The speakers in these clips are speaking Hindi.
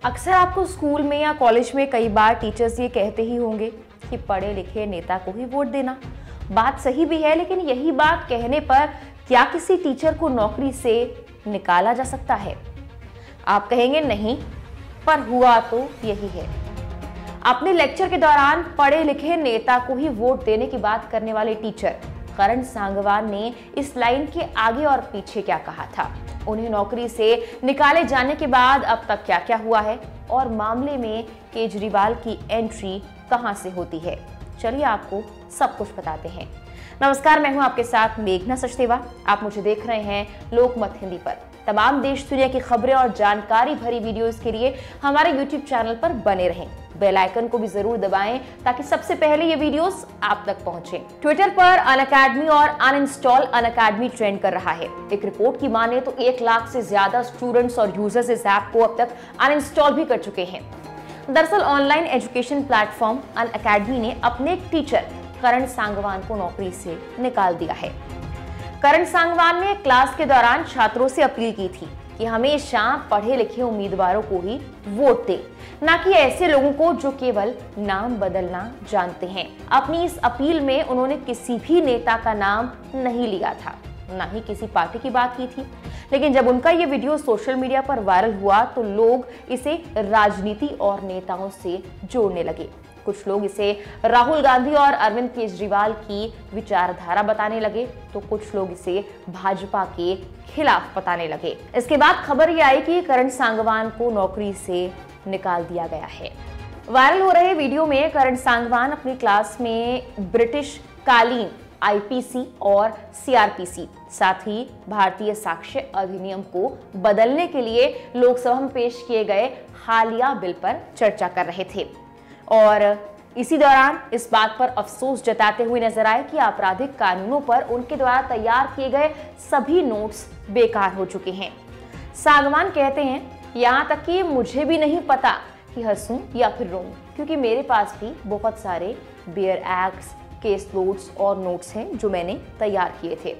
अक्सर आपको स्कूल में या कॉलेज में कई बार टीचर्स ये कहते ही होंगे कि पढ़े लिखे नेता को ही वोट देना। बात सही भी है, लेकिन यही बात कहने पर क्या किसी टीचर को नौकरी से निकाला जा सकता है? आप कहेंगे नहीं, पर हुआ तो यही है। अपने लेक्चर के दौरान पढ़े लिखे नेता को ही वोट देने की बात करने वाले टीचर करण सांगवान ने इस लाइन के आगे और पीछे क्या कहा था, उन्हें नौकरी से निकाले जाने के बाद अब तक क्या क्या हुआ है और मामले में केजरीवाल की एंट्री कहां से होती है, चलिए आपको सब कुछ बताते हैं। नमस्कार, मैं हूं आपके साथ मेघना सचदेवा। आप मुझे देख रहे हैं लोकमत हिंदी पर। तमाम देश दुनिया की खबरें और जानकारी भरी वीडियोस के लिए हमारे YouTube चैनल पर बने रहें। बेल आइकन को भी जरूर दबाएं ताकि सबसे पहले ये वीडियोस आप तक पहुंचे। ट्विटर पर अनअकैडमी और अनइंस्टॉल अनअकैडमी ट्रेंड कर रहा है। एक रिपोर्ट की माने तो 1 लाख से ज्यादा स्टूडेंट्स और यूजर्स इस ऐप को अब तक अनइंस्टॉल भी कर चुके हैं। दरअसल ऑनलाइन एजुकेशन प्लेटफॉर्म अनअकैडमी ने अपने एक टीचर करण सांगवान को नौकरी से निकाल दिया है। करण सांगवान ने क्लास के दौरान छात्रों से अपील की थी कि हमेशा पढ़े लिखे उम्मीदवारों को ही वोट दें, ना कि ऐसे लोगों को जो केवल नाम बदलना जानते हैं। अपनी इस अपील में उन्होंने किसी भी नेता का नाम नहीं लिया था, ना ही किसी पार्टी की बात की थी। लेकिन जब उनका ये वीडियो सोशल मीडिया पर वायरल हुआ तो लोग इसे राजनीति और नेताओं से जोड़ने लगे। कुछ लोग इसे राहुल गांधी और अरविंद केजरीवाल की विचारधारा बताने लगे, तो कुछ लोग इसे भाजपा के खिलाफ बताने लगे। इसके बाद खबर ये आई कि करण सांगवान को नौकरी से निकाल दिया गया है। वायरल हो रहे वीडियो में करण सांगवान अपनी क्लास में ब्रिटिश कालीन आईपीसी और सीआरपीसी, साथ ही भारतीय साक्ष्य अधिनियम को बदलने के लिए लोकसभा में पेश किए गए हालिया बिल पर चर्चा कर रहे थे और इसी दौरान इस बात पर अफसोस जताते हुए नजर आए कि आपराधिक कानूनों पर उनके द्वारा तैयार किए गए सभी नोट्स बेकार हो चुके हैं। सांगवान कहते हैं, यहाँ तक कि मुझे भी नहीं पता कि हंसूं या फिर रोऊं, क्योंकि मेरे पास भी बहुत सारे बेयर एक्ट्स, केस नोट्स और नोट्स हैं जो मैंने तैयार किए थे।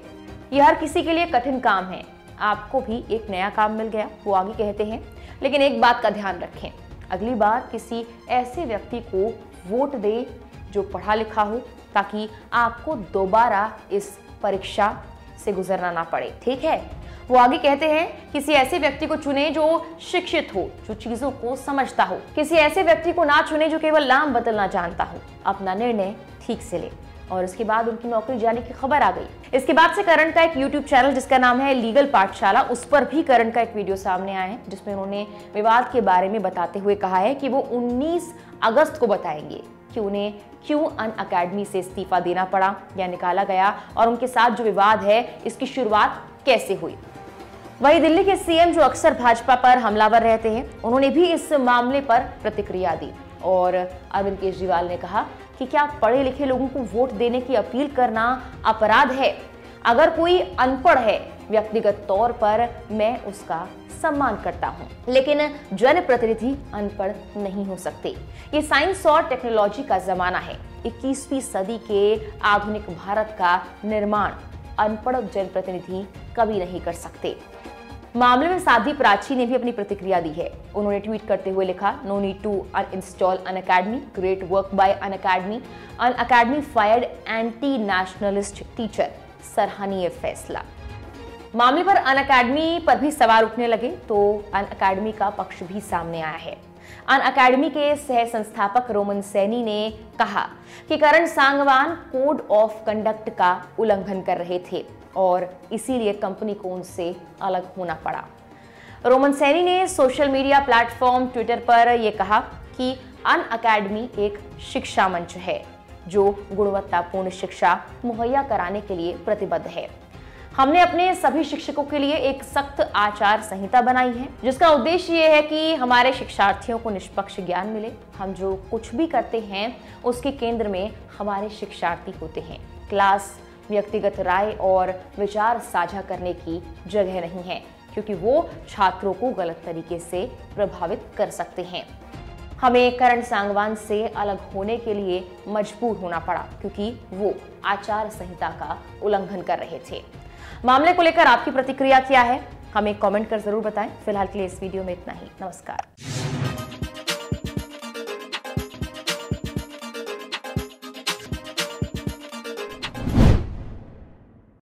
यह हर किसी के लिए कठिन काम है। आपको भी एक नया काम मिल गया, वो आगे कहते हैं। लेकिन एक बात का ध्यान रखें, अगली बार किसी ऐसे व्यक्ति को वोट दे जो पढ़ा लिखा हो, ताकि आपको दोबारा इस परीक्षा से गुजरना ना पड़े, ठीक है। वो आगे कहते हैं, किसी ऐसे व्यक्ति को चुने जो शिक्षित हो, जो चीजों को समझता हो। किसी ऐसे व्यक्ति को ना चुने जो केवल नाम बदलना जानता हो। अपना निर्णय ठीक से ले। और इसके बाद उनकी नौकरी जाने की खबर आ गई। इसके बाद से करण का एक YouTube चैनल जिसका नाम है लीगल पाठशाला, उस पर भी करण का एक वीडियो सामने आया है जिसमें उन्होंने विवाद के बारे में बताते हुए कहा है कि वो 19 अगस्त को बताएंगे कि उन्हें क्यों अनअकैडमी से इस्तीफा देना पड़ा या निकाला गया और उनके साथ जो विवाद है इसकी शुरुआत कैसे हुई। वहीं दिल्ली के सीएम जो अक्सर भाजपा पर हमलावर रहते हैं, उन्होंने भी इस मामले पर प्रतिक्रिया दी और अरविंद केजरीवाल ने कहा कि क्या पढ़े लिखे लोगों को वोट देने की अपील करना अपराध है? अगर कोई अनपढ़ है, व्यक्तिगत तौर पर मैं उसका सम्मान करता हूं, लेकिन जनप्रतिनिधि अनपढ़ नहीं हो सकते। ये साइंस और टेक्नोलॉजी का जमाना है। 21वीं सदी के आधुनिक भारत का निर्माण अनपढ़ जनप्रतिनिधि कभी नहीं कर सकते। मामले में साध्वी प्राची ने भी अपनी प्रतिक्रिया दी है। उन्होंने ट्वीट करते हुए लिखा, no need to uninstall Unacademy, great work by Unacademy, Unacademy fired anti nationalist teacher, सराहनीय फैसला। मामले पर अनअकैडमी पर भी सवाल उठने लगे तो अनअकैडमी का पक्ष भी सामने आया है। अनअकैडमी के सह संस्थापक रोमन सैनी ने कहा कि करण सांगवान कोड ऑफ कंडक्ट का उल्लंघन कर रहे थे और इसीलिए कंपनी को उनसे अलग होना पड़ा। रोमन सैनी ने सोशल मीडिया प्लेटफॉर्म ट्विटर पर यह कहा कि अनअकैडमी एक शिक्षा मंच है जो गुणवत्तापूर्ण शिक्षा मुहैया कराने के लिए प्रतिबद्ध है। हमने अपने सभी शिक्षकों के लिए एक सख्त आचार संहिता बनाई है जिसका उद्देश्य ये है कि हमारे शिक्षार्थियों को निष्पक्ष ज्ञान मिले। हम जो कुछ भी करते हैं उसके केंद्र में हमारे शिक्षार्थी होते हैं। क्लास व्यक्तिगत राय और विचार साझा करने की जगह नहीं है, क्योंकि वो छात्रों को गलत तरीके से प्रभावित कर सकते हैं। हमें करण सांगवान से अलग होने के लिए मजबूर होना पड़ा क्योंकि वो आचार संहिता का उल्लंघन कर रहे थे। मामले को लेकर आपकी प्रतिक्रिया क्या है? हमें कमेंट कर जरूर बताएं। फिलहाल के लिए इस वीडियो में इतना ही। नमस्कार।